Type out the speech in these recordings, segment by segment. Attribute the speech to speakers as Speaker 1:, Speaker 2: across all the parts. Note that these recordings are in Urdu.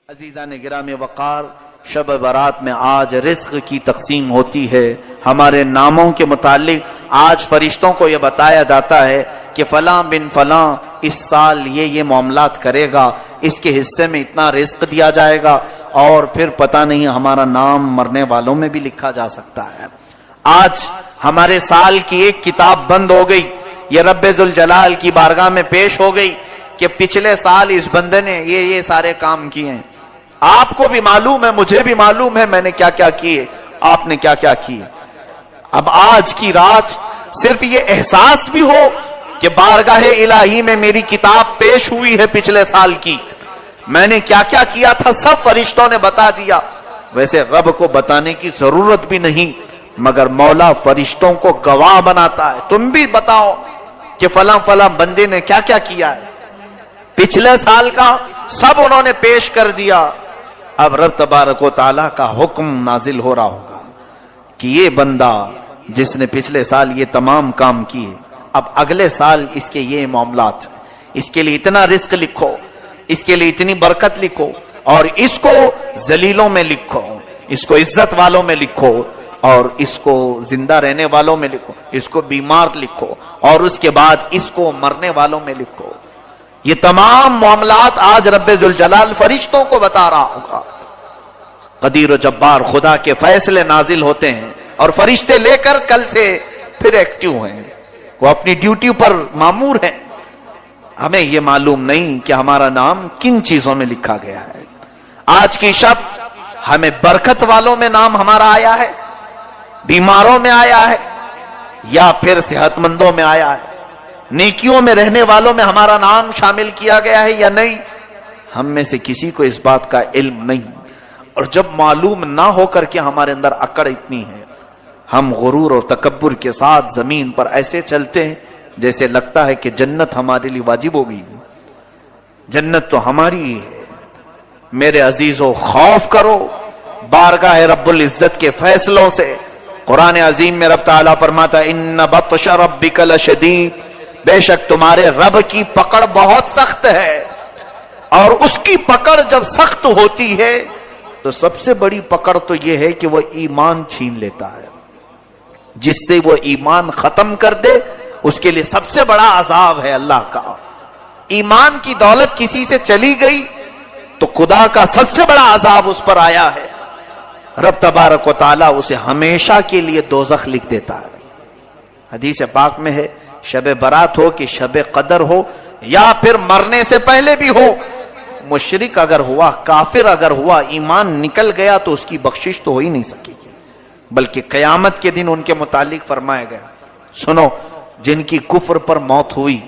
Speaker 1: عزیزان گرامی وقار، شب برات میں آج رزق کی تقسیم ہوتی ہے۔ ہمارے ناموں کے متعلق آج فرشتوں کو یہ بتایا جاتا ہے کہ فلاں بن فلاں اس سال یہ معاملات کرے گا، اس کے حصے میں اتنا رزق دیا جائے گا، اور پھر پتہ نہیں ہمارا نام مرنے والوں میں بھی لکھا جا سکتا ہے۔ آج ہمارے سال کی ایک کتاب بند ہو گئی، یہ رب ذوالجلال کی بارگاہ میں پیش ہو گئی کہ پچھلے سال اس بندے نے یہ سارے کام کیے ہیں۔ آپ کو بھی معلوم ہے، مجھے بھی معلوم ہے میں نے کیا کیا کیے، آپ نے کیا کیا کیے۔ اب آج کی رات صرف یہ احساس بھی ہو کہ بارگاہ الہی میں میری کتاب پیش ہوئی ہے پچھلے سال کی، میں نے کیا کیا کیا تھا سب فرشتوں نے بتا دیا۔ ویسے رب کو بتانے کی ضرورت بھی نہیں، مگر مولا فرشتوں کو گواہ بناتا ہے، تم بھی بتاؤ کہ فلاں فلاں بندے نے کیا کیا کیا ہے۔ پچھلے سال کا سب انہوں نے پیش کر دیا۔ اب رب تبارک و تعالیٰ کا حکم نازل ہو رہا ہوگا کہ یہ بندہ جس نے پچھلے سال یہ تمام کام کیے، اب اگلے سال اس کے یہ معاملات ہیں، اس کے لیے اتنا رزق لکھو، اس کے لیے اتنی برکت لکھو، اور اس کو ذلیلوں میں لکھو، اس کو عزت والوں میں لکھو، اور اس کو زندہ رہنے والوں میں لکھو، اس کو بیمار لکھو، اور اس کے بعد اس کو مرنے والوں میں لکھو۔ یہ تمام معاملات آج رب ذوالجلال فرشتوں کو بتا رہا ہوگا۔ قدیر و جبار خدا کے فیصلے نازل ہوتے ہیں، اور فرشتے لے کر کل سے پھر ایکٹیو ہیں، وہ اپنی ڈیوٹی پر مامور ہیں۔ ہمیں یہ معلوم نہیں کہ ہمارا نام کن چیزوں میں لکھا گیا ہے۔ آج کی شب ہمیں برکت والوں میں نام ہمارا آیا ہے، بیماروں میں آیا ہے، یا پھر صحت مندوں میں آیا ہے، نیکیوں میں رہنے والوں میں ہمارا نام شامل کیا گیا ہے یا نہیں، ہم میں سے کسی کو اس بات کا علم نہیں۔ اور جب معلوم نہ ہو کر کے ہمارے اندر اکڑ اتنی ہے، ہم غرور اور تکبر کے ساتھ زمین پر ایسے چلتے ہیں جیسے لگتا ہے کہ جنت ہمارے لیے واجب ہو گئی، جنت تو ہماری ہی ہے۔ میرے عزیزو، خوف کرو بارگاہ رب العزت کے فیصلوں سے۔ قرآن عظیم میں رب تعالیٰ فرماتا ہے ان بطش ربک لشدید، بے شک تمہارے رب کی پکڑ بہت سخت ہے، اور اس کی پکڑ جب سخت ہوتی ہے تو سب سے بڑی پکڑ تو یہ ہے کہ وہ ایمان چھین لیتا ہے۔ جس سے وہ ایمان ختم کر دے اس کے لیے سب سے بڑا عذاب ہے اللہ کا۔ ایمان کی دولت کسی سے چلی گئی تو خدا کا سب سے بڑا عذاب اس پر آیا ہے، رب تبارک و تعالیٰ اسے ہمیشہ کے لیے دوزخ لکھ دیتا ہے۔ حدیث پاک میں ہے شب برات ہو کہ شب قدر ہو، یا پھر مرنے سے پہلے بھی ہو، مشرک اگر ہوا، کافر اگر ہوا، ایمان نکل گیا تو اس کی بخشش تو ہو ہی نہیں سکے گی، بلکہ قیامت کے دن ان کے متعلق فرمایا گیا، سنو جن کی کفر پر موت ہوئی،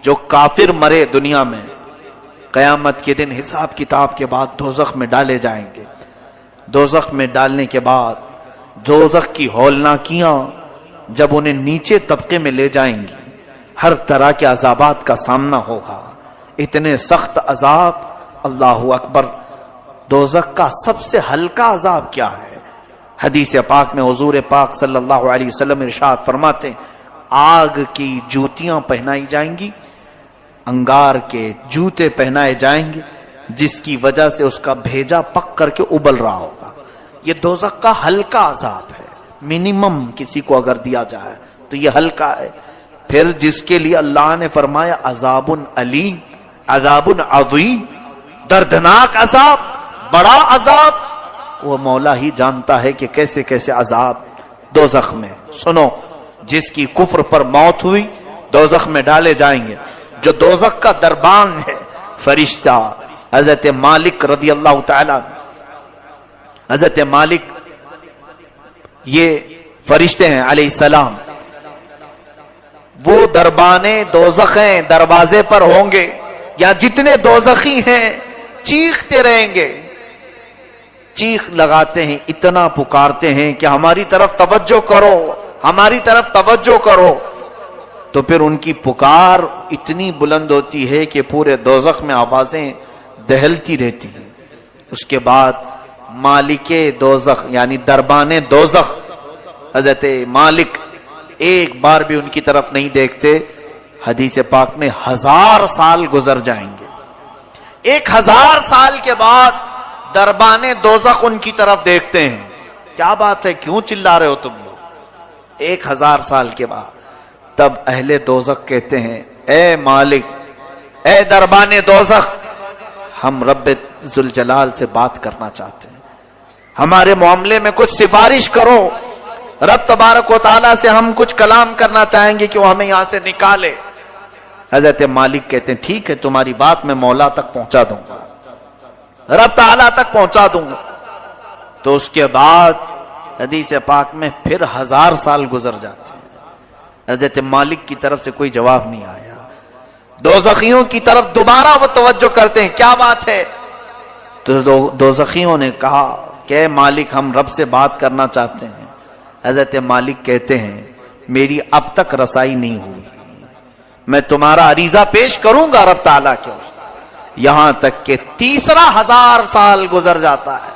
Speaker 1: جو کافر مرے دنیا میں، قیامت کے دن حساب کتاب کے بعد دوزخ میں ڈالے جائیں گے۔ دوزخ میں ڈالنے کے بعد دوزخ کی ہولناکیاں جب انہیں نیچے طبقے میں لے جائیں گی، ہر طرح کے عذابات کا سامنا ہوگا، اتنے سخت عذاب۔ اللہ اکبر، دوزخ کا سب سے ہلکا عذاب کیا ہے؟ حدیث پاک میں حضور پاک صلی اللہ علیہ وسلم ارشاد فرماتے ہیں آگ کی جوتیاں پہنائی جائیں گی، انگار کے جوتے پہنائے جائیں گے، جس کی وجہ سے اس کا بھیجا پک کر کے ابل رہا ہوگا۔ یہ دوزخ کا ہلکا عذاب ہے، منیمم کسی کو اگر دیا جائے تو یہ ہلکا ہے۔ پھر جس کے لیے اللہ نے فرمایا عذاب علیم، عذاب عظیم، دردناک عذاب، بڑا عذاب، وہ مولا ہی جانتا ہے کہ کیسے کیسے عذاب دوزخ میں۔ سنو، جس کی کفر پر موت ہوئی دوزخ میں ڈالے جائیں گے۔ جو دوزخ کا دربان ہے، فرشتہ حضرت مالک رضی اللہ تعالی، حضرت مالک یہ فرشتے ہیں علیہ السلام، وہ دربانے دوزخ ہیں، دروازے پر ہوں گے، یا جتنے دوزخی ہیں چیختے رہیں گے، چیخ لگاتے ہیں، اتنا پکارتے ہیں کہ ہماری طرف توجہ کرو، ہماری طرف توجہ کرو۔ تو پھر ان کی پکار اتنی بلند ہوتی ہے کہ پورے دوزخ میں آوازیں دہلتی رہتی ہیں۔ اس کے بعد مالک دوزخ یعنی دربان دوزخ حضرت مالک ایک بار بھی ان کی طرف نہیں دیکھتے، حدیث پاک میں 1000 سال گزر جائیں گے، 1000 سال کے بعد دربان دوزخ ان کی طرف دیکھتے ہیں. کیا بات ہے, کیوں چلا رہے ہو تم لوگ؟ 1000 سال کے بعد تب اہل دوزخ کہتے ہیں اے مالک, اے دربان دوزخ, ہم رب ذوالجلال سے بات کرنا چاہتے ہیں, ہمارے معاملے میں کچھ سفارش کرو. رب تبارک و تعالیٰ سے ہم کچھ کلام کرنا چاہیں گے کہ وہ ہمیں یہاں سے نکالے. حضرت مالک کہتے ہیں ٹھیک ہے, تمہاری بات میں مولا تک پہنچا دوں گا, رب تعالیٰ تک پہنچا دوں گا. تو اس کے بعد حدیث پاک میں پھر 1000 سال گزر جاتے ہیں. حضرت مالک کی طرف سے کوئی جواب نہیں آیا. دوزخیوں کی طرف دوبارہ وہ توجہ کرتے ہیں, کیا بات ہے؟ تو دوزخیوں نے کہا کہ اے مالک, ہم رب سے بات کرنا چاہتے ہیں. حضرت مالک کہتے ہیں میری اب تک رسائی نہیں ہوئی, میں تمہارا عریضہ پیش کروں گا رب تعالیٰ کے, یہاں تک کہ تیسرا 1000 سال گزر جاتا ہے.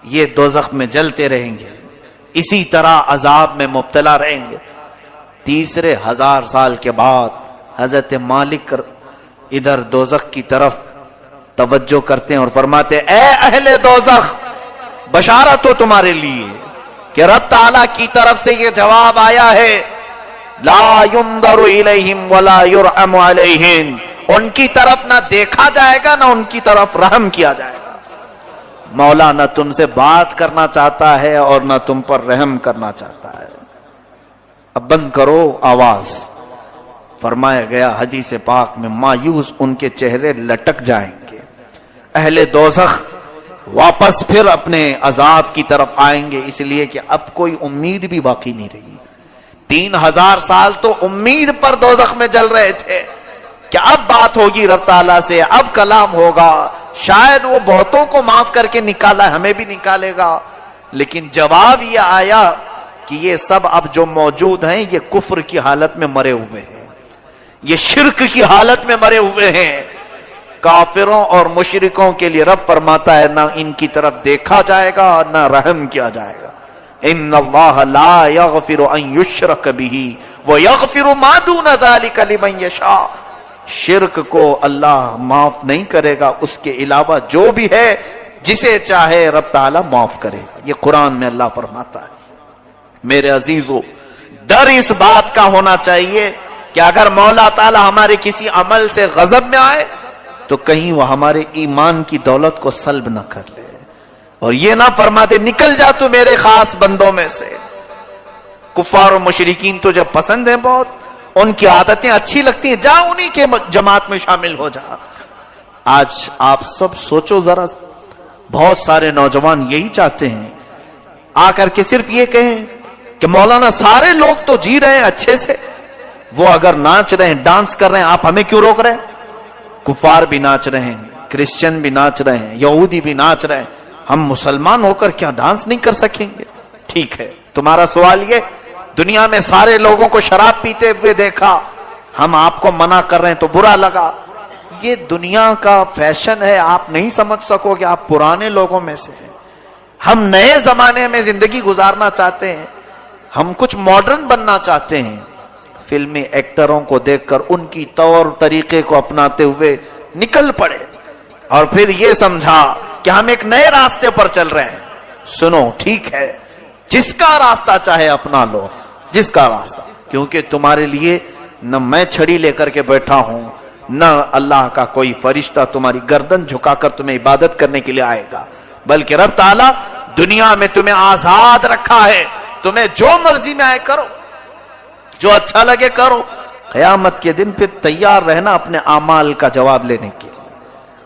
Speaker 1: یہ دوزخ میں جلتے رہیں گے, اسی طرح عذاب میں مبتلا رہیں گے. تیسرے 1000 سال کے بعد حضرت مالک ادھر دوزخ کی طرف توجہ کرتے ہیں اور فرماتے اے اہل دوزخ, بشارت ہو تمہارے لیے کہ رب تعالیٰ کی طرف سے یہ جواب آیا ہے, لا ينظر الیہم ولا یرحم علیہم, ان کی طرف نہ دیکھا جائے گا نہ ان کی طرف رحم کیا جائے گا. مولا نہ تم سے بات کرنا چاہتا ہے اور نہ تم پر رحم کرنا چاہتا ہے. اب بند کرو آواز. فرمایا گیا حدیث پاک میں مایوس ان کے چہرے لٹک جائیں گے. اہل دوزخ واپس پھر اپنے عذاب کی طرف آئیں گے, اس لیے کہ اب کوئی امید بھی باقی نہیں رہی. 3000 سال تو امید پر دوزخ میں جل رہے تھے کہ اب بات ہوگی رب تعالیٰ سے, اب کلام ہوگا, شاید وہ بہتوں کو معاف کر کے نکالا, ہمیں بھی نکالے گا. لیکن جواب یہ آیا کہ یہ سب اب جو موجود ہیں یہ کفر کی حالت میں مرے ہوئے ہیں, یہ شرک کی حالت میں مرے ہوئے ہیں. کافروں اور مشرکوں کے لیے رب فرماتا ہے نہ ان کی طرف دیکھا جائے گا نہ رحم کیا جائے گا. ان اللہ لا یغفر ان یشرک بہ ویغفر ما دون ذلک لمن یشاء, شرک کو اللہ معاف نہیں کرے گا, اس کے علاوہ جو بھی ہے جسے چاہے رب تعالیٰ معاف کرے گا. یہ قرآن میں اللہ فرماتا ہے. میرے عزیزو, ڈر اس بات کا ہونا چاہیے کہ اگر مولا تعالیٰ ہمارے کسی عمل سے غضب میں آئے تو کہیں وہ ہمارے ایمان کی دولت کو سلب نہ کر لے, اور یہ نہ فرما دے نکل جا تو میرے خاص بندوں میں سے. کفار و مشرکین تو جب پسند ہیں بہت, ان کی عادتیں اچھی لگتی ہیں, جا انہی کے جماعت میں شامل ہو جا. آج آپ سب سوچو ذرا, بہت سارے نوجوان یہی چاہتے ہیں آ کر کے صرف یہ کہیں کہ مولانا سارے لوگ تو جی رہے ہیں اچھے سے, وہ اگر ناچ رہے ہیں, ڈانس کر رہے ہیں, آپ ہمیں کیوں روک رہے ہیں؟ کفار بھی ناچ رہے ہیں, کرسچن بھی ناچ رہے ہیں, یہودی بھی ناچ رہے ہیں, ہم مسلمان ہو کر کیا ڈانس نہیں کر سکیں گے؟ ٹھیک ہے, تمہارا سوال یہ, دنیا میں سارے لوگوں کو شراب پیتے ہوئے دیکھا, ہم آپ کو منع کر رہے ہیں تو برا لگا. یہ دنیا کا فیشن ہے, آپ نہیں سمجھ سکو کہ آپ پرانے لوگوں میں سے ہیں. ہم نئے زمانے میں زندگی گزارنا چاہتے ہیں, ہم کچھ ماڈرن بننا چاہتے ہیں. فلمی ایکٹروں کو دیکھ کر ان کی طور طریقے کو اپناتے ہوئے نکل پڑے اور پھر یہ سمجھا کہ ہم ایک نئے راستے پر چل رہے ہیں. سنو, ٹھیک ہے, جس کا راستہ چاہے اپنا لو, جس کا راستہ, کیونکہ تمہارے لیے نہ میں چھڑی لے کر کے بیٹھا ہوں, نہ اللہ کا کوئی فرشتہ تمہاری گردن جھکا کر تمہیں عبادت کرنے کے لیے آئے گا, بلکہ رب تعالیٰ دنیا میں تمہیں آزاد رکھا ہے, تمہیں جو مرضی میں آئے کرو, جو اچھا لگے کرو. قیامت کے دن پھر تیار رہنا اپنے اعمال کا جواب لینے کے لیے.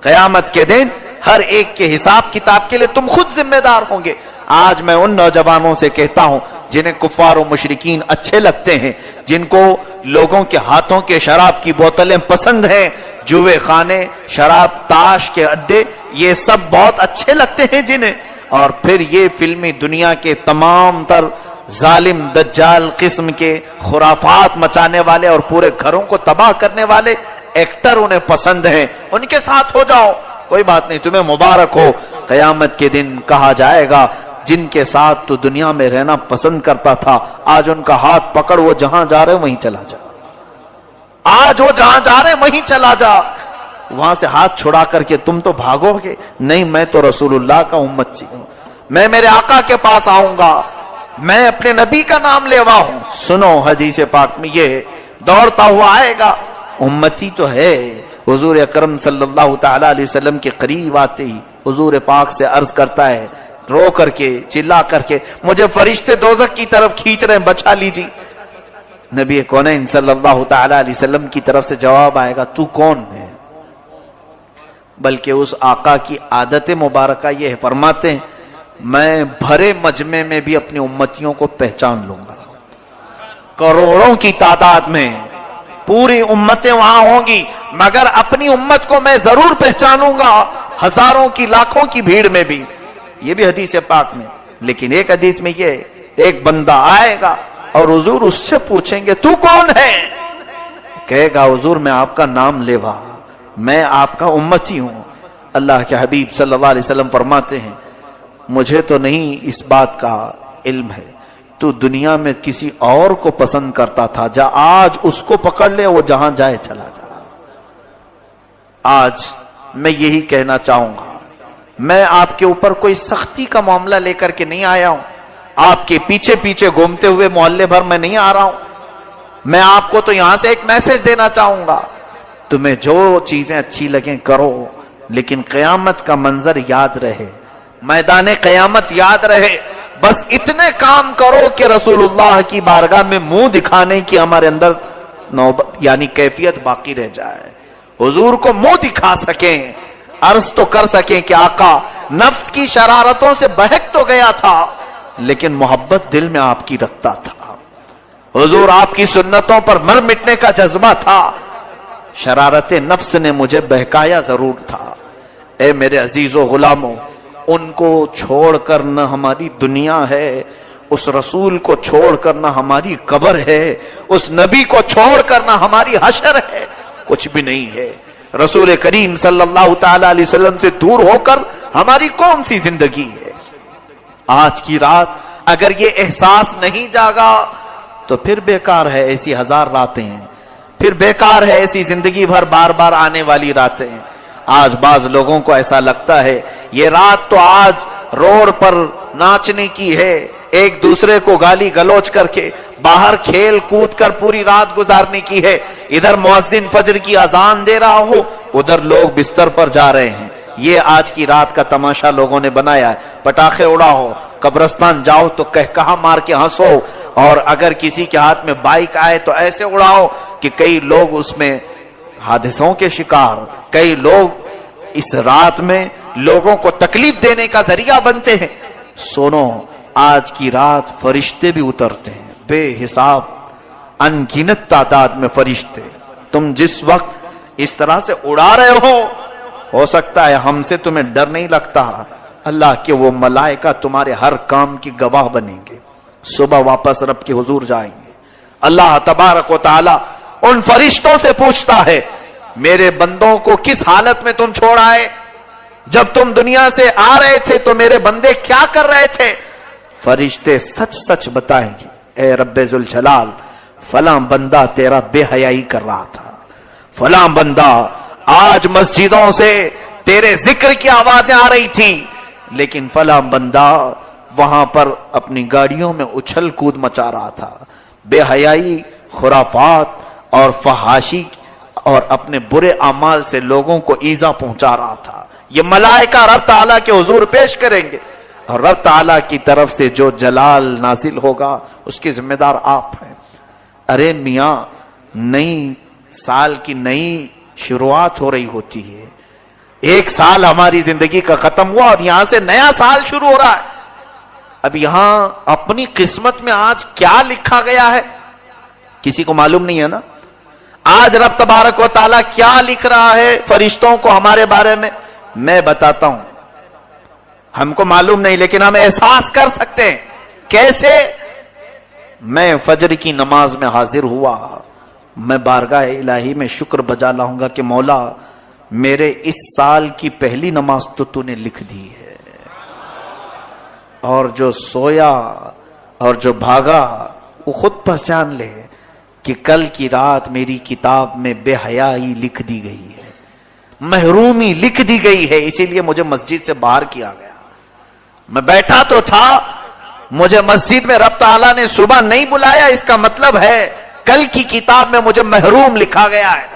Speaker 1: قیامت کے دن ہر ایک کے حساب کتاب کے لیے تم خود ذمہ دار ہوں گے. آج میں ان نوجوانوں سے کہتا ہوں جنہیں کفار و مشرکین اچھے لگتے ہیں, جن کو لوگوں کے ہاتھوں کے شراب کی بوتلیں پسند ہیں, جوئے خانے, شراب, تاش کے اڈے, یہ سب بہت اچھے لگتے ہیں جنہیں, اور پھر یہ فلمی دنیا کے تمام تر ظالم دجال قسم کے خرافات مچانے والے اور پورے گھروں کو تباہ کرنے والے ایکٹر انہیں پسند ہیں, ان کے ساتھ ہو جاؤ, کوئی بات نہیں, تمہیں مبارک ہو. قیامت کے دن کہا جائے گا جن کے ساتھ تو دنیا میں رہنا پسند کرتا تھا, آج ان کا ہاتھ پکڑ, وہ جہاں جا رہے وہیں چلا جا, آج وہ جہاں جا رہے وہیں چلا جا. وہاں سے ہاتھ چھڑا کر کے تم تو بھاگو گے، نہیں میں تو رسول اللہ کا امتی ہوں، میں میرے آقا کے پاس آؤں گا، میں اپنے نبی کا نام لیوا ہوں۔ سنو حدیث پاک میں یہ دوڑتا ہوا آئے گا، امتی تو ہے۔ حضور اکرم صلی اللہ تعالی علیہ وسلم کے قریب آتے ہی حضور پاک سے عرض کرتا ہے رو کر کے، چلا کر کے، مجھے فرشتے دوزخ کی طرف کھینچ رہے ہیں، بچا لیجیے۔ نبی کونین صلی اللہ تعالی علیہ وسلم کی طرف سے جواب آئے گا تو کون ہے؟ بلکہ اس آقا کی عادت مبارکہ یہ ہے، فرماتے ہیں میں بھرے مجمع میں بھی اپنی امتیوں کو پہچان لوں گا، کروڑوں کی تعداد میں پوری امتیں وہاں ہوں گی، مگر اپنی امت کو میں ضرور پہچانوں گا ہزاروں کی لاکھوں کی بھیڑ میں بھی۔ یہ بھی حدیث پاک میں۔ لیکن ایک حدیث میں یہ ایک بندہ آئے گا اور حضور اس سے پوچھیں گے تو کون ہے؟ کہے گا حضور میں آپ کا نام لیوا، میں آپ کا امتی ہوں۔ اللہ کے حبیب صلی اللہ علیہ وسلم فرماتے ہیں مجھے تو نہیں اس بات کا علم ہے، تو دنیا میں کسی اور کو پسند کرتا تھا، جا آج اس کو پکڑ لے، وہ جہاں جائے چلا جا۔ آج میں یہی کہنا چاہوں گا، میں آپ کے اوپر کوئی سختی کا معاملہ لے کر کے نہیں آیا ہوں، آپ کے پیچھے پیچھے گھومتے ہوئے محلے بھر میں نہیں آ رہا ہوں۔ میں آپ کو تو یہاں سے ایک میسج دینا چاہوں گا، تمہیں جو چیزیں اچھی لگیں کرو، لیکن قیامت کا منظر یاد رہے، میدان قیامت یاد رہے، بس اتنے کام کرو کہ رسول اللہ کی بارگاہ میں منہ دکھانے کی ہمارے اندر نوبت یعنی کیفیت باقی رہ جائے، حضور کو منہ دکھا سکیں، عرض تو کر سکیں کہ آقا نفس کی شرارتوں سے بہک تو گیا تھا لیکن محبت دل میں آپ کی رکھتا تھا، حضور آپ کی سنتوں پر مر مٹنے کا جذبہ تھا، شرارت نفس نے مجھے بہکایا ضرور تھا۔ اے میرے عزیز و غلاموں، ان کو چھوڑ کر نہ ہماری دنیا ہے، اس رسول کو چھوڑ کر نہ ہماری قبر ہے، اس نبی کو چھوڑ کر نہ ہماری حشر ہے، کچھ بھی نہیں ہے۔ رسول کریم صلی اللہ تعالی علیہ وسلم سے دور ہو کر ہماری کون سی زندگی ہے؟ آج کی رات اگر یہ احساس نہیں جاگا تو پھر بیکار ہے ایسی ہزار راتیں ہیں، پھر بیکار ہے ایسی زندگی بھر بار بار آنے والی راتیں ہیں۔ آج بعض لوگوں کو ایسا لگتا ہے یہ رات تو آج روڈ پر ناچنے کی ہے، ایک دوسرے کو گالی گلوچ کر کے باہر کھیل کود کر پوری رات گزارنے کی ہے، ادھر مؤذن فجر کی اذان دے رہا ہو، ادھر لوگ بستر پر جا رہے ہیں۔ یہ آج کی رات کا تماشا لوگوں نے بنایا ہے۔ پٹاخے اڑاؤ، قبرستان جاؤ تو کہا مار کے ہنسو، اور اگر کسی کے ہاتھ میں بائک آئے تو ایسے اڑاؤ کہ کئی لوگ اس میں حادثوں کے شکار، کئی لوگ اس رات میں لوگوں کو تکلیف دینے کا ذریعہ بنتے ہیں۔ سنو، آج کی رات فرشتے بھی اترتے ہیں، بے حساب ان گنت تعداد میں فرشتے۔ تم جس وقت اس طرح سے اڑا رہے ہو سکتا ہے ہم سے تمہیں ڈر نہیں لگتا، اللہ کے وہ ملائکہ تمہارے ہر کام کی گواہ بنیں گے۔ صبح واپس رب کے حضور جائیں گے، اللہ تبارک و تعالی ان فرشتوں سے پوچھتا ہے میرے بندوں کو کس حالت میں تم چھوڑ آئے؟ جب تم دنیا سے آ رہے تھے تو میرے بندے کیا کر رہے تھے؟ فرشتے سچ سچ بتائیں گے، اے رب ذوالجلال فلاں بندہ تیرا بے حیائی کر رہا تھا، فلاں بندہ آج مسجدوں سے تیرے ذکر کی آوازیں آ رہی تھی، لیکن فلاں بندہ وہاں پر اپنی گاڑیوں میں اچھل کود مچا رہا تھا، بے حیائی، خرافات اور فحاشی اور اپنے برے اعمال سے لوگوں کو ایذا پہنچا رہا تھا۔ یہ ملائکہ رب تعالیٰ کے حضور پیش کریں گے، اور رب تعالیٰ کی طرف سے جو جلال نازل ہوگا اس کے ذمہ دار آپ ہیں۔ ارے میاں، نئی سال کی نئی شروعات ہو رہی ہوتی ہے، ایک سال ہماری زندگی کا ختم ہوا اور یہاں سے نیا سال شروع ہو رہا ہے۔ اب یہاں اپنی قسمت میں آج کیا لکھا گیا ہے کسی کو معلوم نہیں ہے نا۔ آج رب تبارک و تعالیٰ کیا لکھ رہا ہے فرشتوں کو ہمارے بارے میں، میں بتاتا ہوں، ہم کو معلوم نہیں لیکن ہم احساس کر سکتے ہیں۔ کیسے؟ میں فجر کی نماز میں حاضر ہوا، میں بارگاہ الہی میں شکر بجا لاؤں گا کہ مولا میرے اس سال کی پہلی نماز تو نے لکھ دی ہے، اور جو سویا اور جو بھاگا وہ خود پہچان لے کہ کل کی رات میری کتاب میں بے حیائی لکھ دی گئی ہے، محرومی لکھ دی گئی ہے، اسی لیے مجھے مسجد سے باہر کیا گیا. میں بیٹھا تو تھا، مجھے مسجد میں رب تعالیٰ نے صبح نہیں بلایا، اس کا مطلب ہے کل کی کتاب میں مجھے محروم لکھا گیا ہے.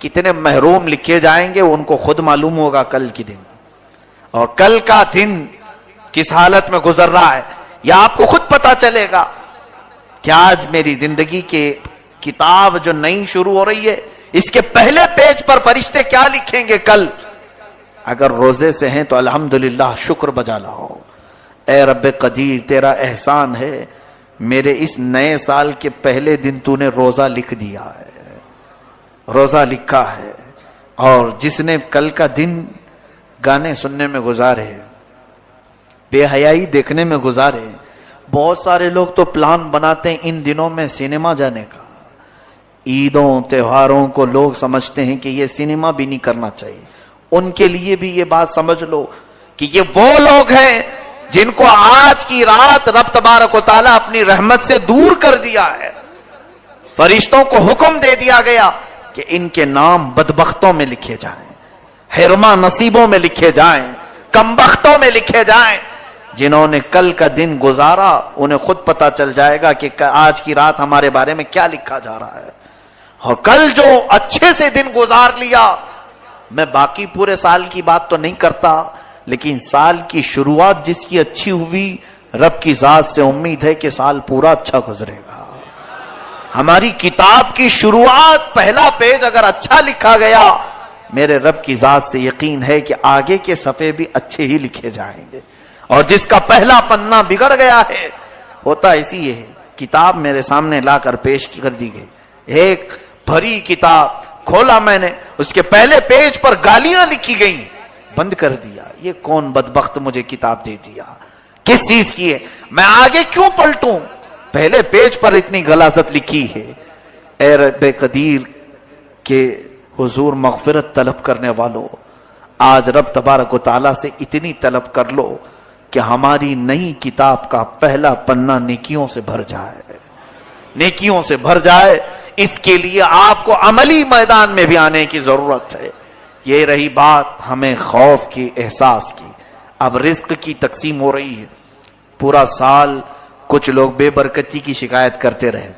Speaker 1: کتنے محروم لکھے جائیں گے ان کو خود معلوم ہوگا کل کی دن، اور کل کا دن کس حالت میں گزر رہا ہے یہ آپ کو خود پتا چلے گا کہ آج میری زندگی کے کتاب جو نئی شروع ہو رہی ہے اس کے پہلے پیج پر فرشتے کیا لکھیں گے کل. اگر روزے سے ہیں تو الحمدللہ شکر بجا لاؤ. اے رب قدیر تیرا احسان ہے، میرے اس نئے سال کے پہلے دن تو نے روزہ لکھ دیا ہے، روزہ لکھا ہے. اور جس نے کل کا دن گانے سننے میں گزارے، بے حیائی دیکھنے میں گزارے، بہت سارے لوگ تو پلان بناتے ہیں ان دنوں میں سینما جانے کا. عیدوں تہواروں کو لوگ سمجھتے ہیں کہ یہ سینما بھی نہیں کرنا چاہیے. ان کے لیے بھی یہ بات سمجھ لو کہ یہ وہ لوگ ہیں جن کو آج کی رات رب تبارک و تعالیٰ اپنی رحمت سے دور کر دیا ہے. فرشتوں کو حکم دے دیا گیا کہ ان کے نام بدبختوں میں لکھے جائیں، حرما نصیبوں میں لکھے جائیں، کمبختوں میں لکھے جائیں. جنہوں نے کل کا دن گزارا انہیں خود پتا چل جائے گا کہ آج کی رات ہمارے بارے میں کیا لکھا جا رہا ہے. اور کل جو اچھے سے دن گزار لیا، میں باقی پورے سال کی بات تو نہیں کرتا، لیکن سال کی شروعات جس کی اچھی ہوئی، رب کی ذات سے امید ہے کہ سال پورا اچھا گزرے گا. ہماری کتاب کی شروعات پہلا پیج اگر اچھا لکھا گیا، میرے رب کی ذات سے یقین ہے کہ آگے کے صفحے بھی اچھے ہی لکھے جائیں گے. اور جس کا پہلا پنہ بگڑ گیا ہے، ہوتا اسی ہے. کتاب میرے سامنے لا کر پیش کر دی گئی، ایک بھری کتاب کھولا میں نے، اس کے پہلے پیج پر گالیاں لکھی گئی، بند کر دیا. یہ کون بدبخت مجھے کتاب دے دیا، کس چیز کی ہے، میں آگے کیوں پلٹوں، پہلے پیج پر اتنی غلاظت لکھی ہے. اے رب قدیر کے حضور مغفرت طلب کرنے والوں، آج رب تبارک و تعالیٰ سے اتنی طلب کر لو کہ ہماری نئی کتاب کا پہلا پنہ نیکیوں سے بھر جائے، نیکیوں سے بھر جائے. اس کے لیے آپ کو عملی میدان میں بھی آنے کی ضرورت ہے. یہ رہی بات ہمیں خوف کی، احساس کی. اب رزق کی تقسیم ہو رہی ہے. پورا سال کچھ لوگ بے برکتی کی شکایت کرتے رہے،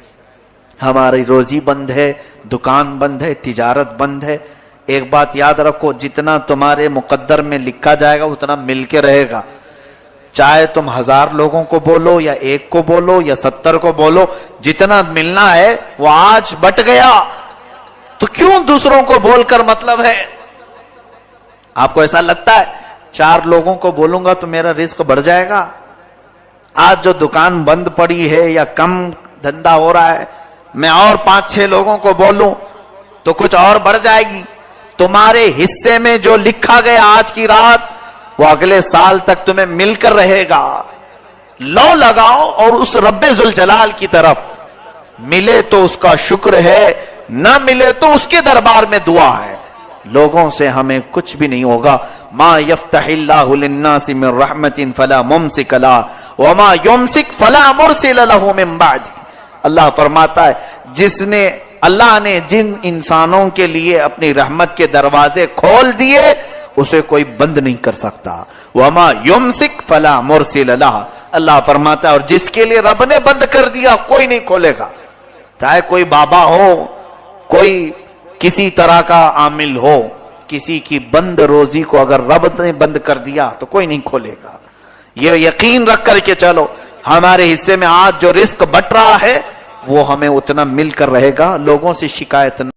Speaker 1: ہماری روزی بند ہے، دکان بند ہے، تجارت بند ہے. ایک بات یاد رکھو، جتنا تمہارے مقدر میں لکھا جائے گا اتنا مل کے رہے گا. چاہے تم 1000 لوگوں کو بولو یا 1 کو بولو یا 70 کو بولو، جتنا ملنا ہے وہ آج بٹ گیا، تو کیوں دوسروں کو بول کر مطلب ہے؟ آپ کو ایسا لگتا ہے 4 لوگوں کو بولوں گا تو میرا رزق بڑھ جائے گا؟ آج جو دکان بند پڑی ہے یا کم دھندا ہو رہا ہے، میں اور 5-6 لوگوں کو بولوں تو کچھ اور بڑھ جائے گی. تمہارے حصے میں جو لکھا گیا آج کی رات وہ اگلے سال تک تمہیں مل کر رہے گا. لو لگاؤ اور اس رب ذوالجلال کی طرف، ملے تو اس کا شکر ہے، نہ ملے تو اس کے دربار میں دعا ہے. لوگوں سے ہمیں کچھ بھی نہیں ہوگا. ما یفتح اللہ للناس من رحمت فلا ممسک لہ وما یمسک فلا مرسل لہ من بعد. اللہ فرماتا ہے اللہ نے جن انسانوں کے لیے اپنی رحمت کے دروازے کھول دیے اسے کوئی بند نہیں کر سکتا. وما یمسک فلا مرسل لہ. اللہ فرماتا ہے اور جس کے لیے رب نے بند کر دیا کوئی نہیں کھولے گا. چاہے کوئی بابا ہو، کوئی کسی طرح کا عامل ہو، کسی کی بند روزی کو اگر رب نے بند کر دیا تو کوئی نہیں کھولے گا. یہ یقین رکھ کر کے چلو، ہمارے حصے میں آج جو رزق بٹ رہا ہے وہ ہمیں اتنا مل کر رہے گا. لوگوں سے شکایت